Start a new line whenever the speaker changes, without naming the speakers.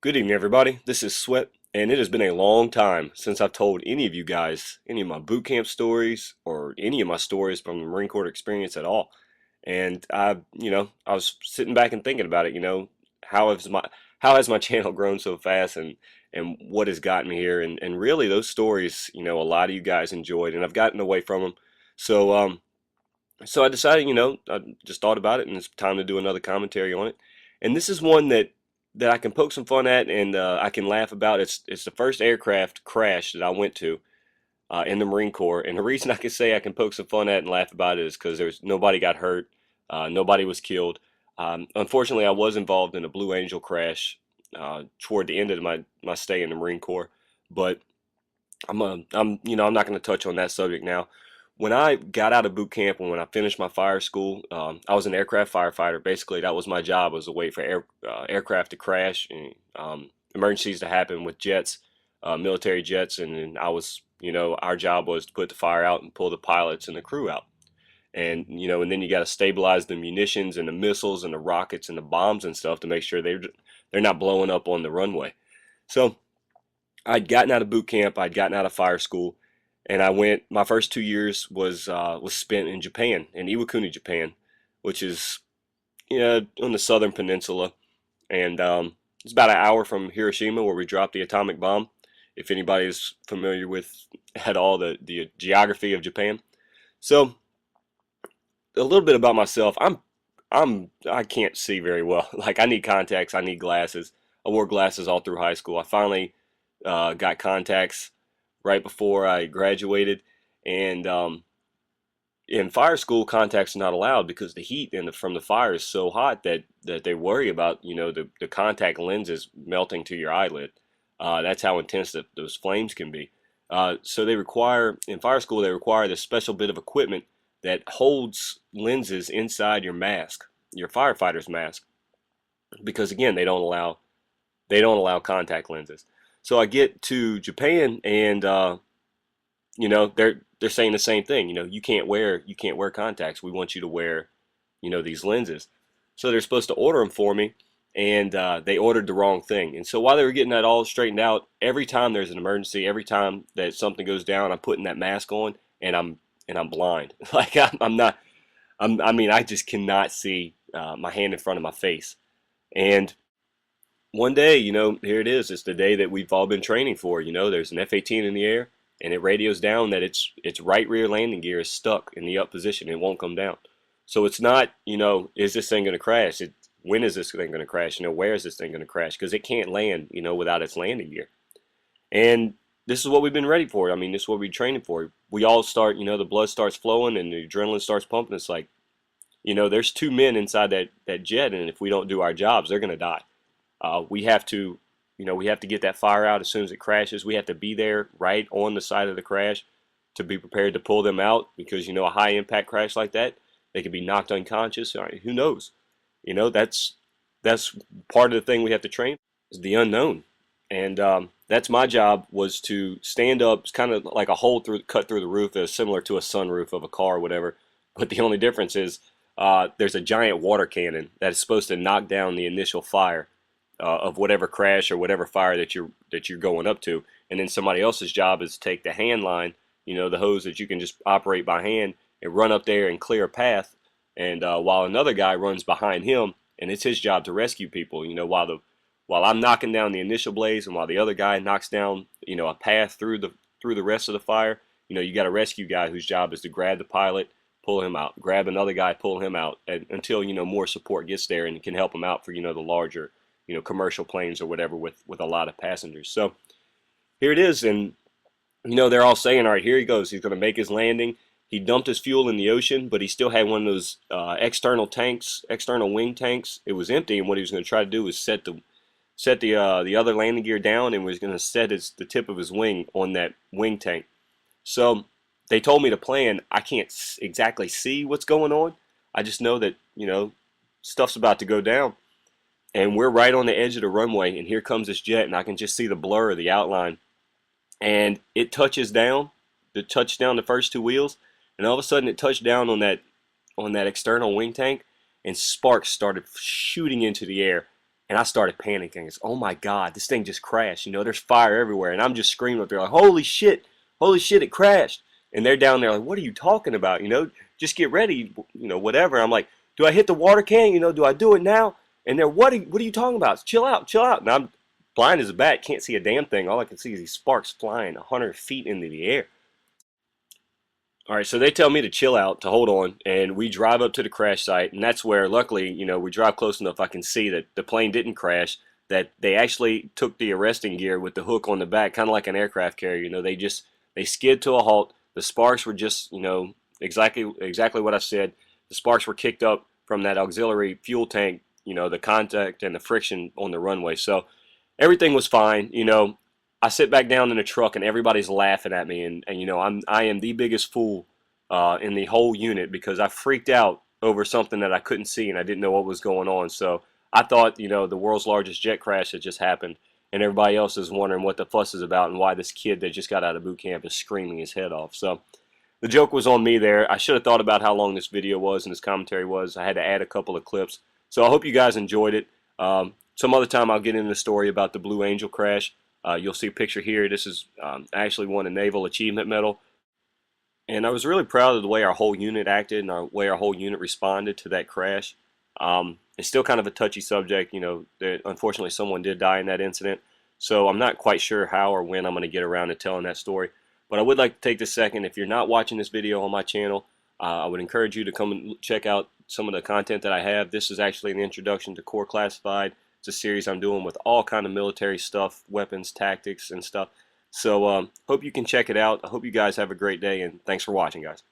Good evening, everybody. This is Sweat, and it has been a long time since I've told any of you guys any of my boot camp stories or any of my stories from the Marine Corps experience at all. And I was sitting back and thinking about it. How has my how has my channel grown so fast, and what has gotten me here? And really, those stories, a lot of you guys enjoyed, and I've gotten away from them. So, so I decided, I just thought about it, and it's time to do another commentary on it. And this is one that I can poke some fun at, and I can laugh about. It's the first aircraft crash that I went to in the Marine Corps, and the reason I can say I can poke some fun at and laugh about it is because there's nobody got hurt, nobody was killed. Unfortunately, I was involved in a Blue Angel crash toward the end of my stay in the Marine Corps, but I'm not going to touch on that subject now. When I got out of boot camp and when I finished my fire school, I was an aircraft firefighter. Basically, that was my job, was to wait for aircraft to crash and emergencies to happen with jets, military jets, and then our job was to put the fire out and pull the pilots and the crew out. And then you got to stabilize the munitions and the missiles and the rockets and the bombs and stuff to make sure they're not blowing up on the runway. So I'd gotten out of boot camp, I'd gotten out of fire school, and I went. My first 2 years was spent in Japan, in Iwakuni, Japan, which is on the southern peninsula, and it's about an hour from Hiroshima, where we dropped the atomic bomb. If anybody is familiar with at all the geography of Japan, so a little bit about myself. I can't see very well. Like, I need contacts, I need glasses. I wore glasses all through high school. I finally got contacts right before I graduated, and in fire school, contacts are not allowed because the heat from the fire is so hot that they worry about the contact lenses melting to your eyelid. That's how intense those flames can be. So in fire school they require this special bit of equipment that holds lenses inside your mask, your firefighter's mask, because again they don't allow contact lenses. So I get to Japan, and they're saying the same thing. You can't wear contacts. We want you to wear these lenses. So they're supposed to order them for me, and they ordered the wrong thing. And so while they were getting that all straightened out, every time there's an emergency, every time that something goes down, I'm putting that mask on, and I'm blind. Like, I'm not. I mean, I just cannot see my hand in front of my face. And one day, here it is. It's the day that we've all been training for. There's an F-18 in the air, and it radios down that its right rear landing gear is stuck in the up position. It won't come down. So it's not, is this thing going to crash? When is this thing going to crash? Where is this thing going to crash? Because it can't land, without its landing gear. And this is what we've been ready for. I mean, this is what we're training for. We all start, the blood starts flowing and the adrenaline starts pumping. It's like, there's two men inside that jet, and if we don't do our jobs, they're going to die. We have to get that fire out as soon as it crashes. We have to be there right on the side of the crash to be prepared to pull them out, because a high impact crash like that, they could be knocked unconscious. Who knows? That's part of the thing we have to train, is the unknown. And that's my job, was to stand up. It's kind of like a hole cut through the roof, similar to a sunroof of a car or whatever. But the only difference is there's a giant water cannon that is supposed to knock down the initial fire of whatever crash or whatever fire that you're going up to. And then somebody else's job is to take the hand line, the hose that you can just operate by hand, and run up there and clear a path. And while another guy runs behind him, and it's his job to rescue people, while I'm knocking down the initial blaze, and while the other guy knocks down, a path through the rest of the fire. You got a rescue guy whose job is to grab the pilot, pull him out, grab another guy, pull him out, until more support gets there and can help him out for the larger commercial planes or whatever with a lot of passengers. So here it is, and they're all saying, all right, here he goes. He's going to make his landing. He dumped his fuel in the ocean, but he still had one of those external wing tanks. It was empty, and what he was going to try to do was set the other landing gear down, and was going to set the tip of his wing on that wing tank. So they told me to plan. I can't exactly see what's going on. I just know that stuff's about to go down. And we're right on the edge of the runway, and here comes this jet, and I can just see the blur of the outline. And it touches down, the first two wheels, and all of a sudden it touched down on that external wing tank, and sparks started shooting into the air. And I started panicking. It's, oh my God, this thing just crashed. You know, there's fire everywhere. And I'm just screaming up there like, holy shit, it crashed. And they're down there like, what are you talking about? You know, just get ready, you know, whatever. I'm like, do I hit the water can? You know, do I do it now? And they're, what are you talking about? Chill out, chill out. And I'm blind as a bat, can't see a damn thing. All I can see is these sparks flying 100 feet into the air. All right, so they tell me to chill out, to hold on, and we drive up to the crash site, and that's where, luckily, you know, we drive close enough I can see that the plane didn't crash, that they actually took the arresting gear with the hook on the back, kind of like an aircraft carrier. You know, they skid to a halt. The sparks were just, you know, exactly what I said. The sparks were kicked up from that auxiliary fuel tank, you know, the contact and the friction on the runway. So everything was fine. You know, I sit back down in the truck and everybody's laughing at me, and you know, I am the biggest fool in the whole unit because I freaked out over something that I couldn't see and I didn't know what was going on. So I thought, you know, the world's largest jet crash had just happened, and everybody else is wondering what the fuss is about and why this kid that just got out of boot camp is screaming his head off. So the joke was on me there. I should have thought about how long this video was and this commentary was. I had to add a couple of clips. So I hope you guys enjoyed it. Some other time I'll get into the story about the Blue Angel crash. You'll see a picture here. This is I actually won a Naval Achievement Medal. And I was really proud of the way our whole unit acted and the way our whole unit responded to that crash. It's still kind of a touchy subject. You know, unfortunately someone did die in that incident. So I'm not quite sure how or when I'm going to get around to telling that story. But I would like to take this second. If you're not watching this video on my channel, I would encourage you to come and check out some of the content that I have. This is actually an introduction to Core Classified. It's a series I'm doing with all kind of military stuff, weapons, tactics, and stuff. So hope you can check it out. I hope you guys have a great day, and thanks for watching, guys.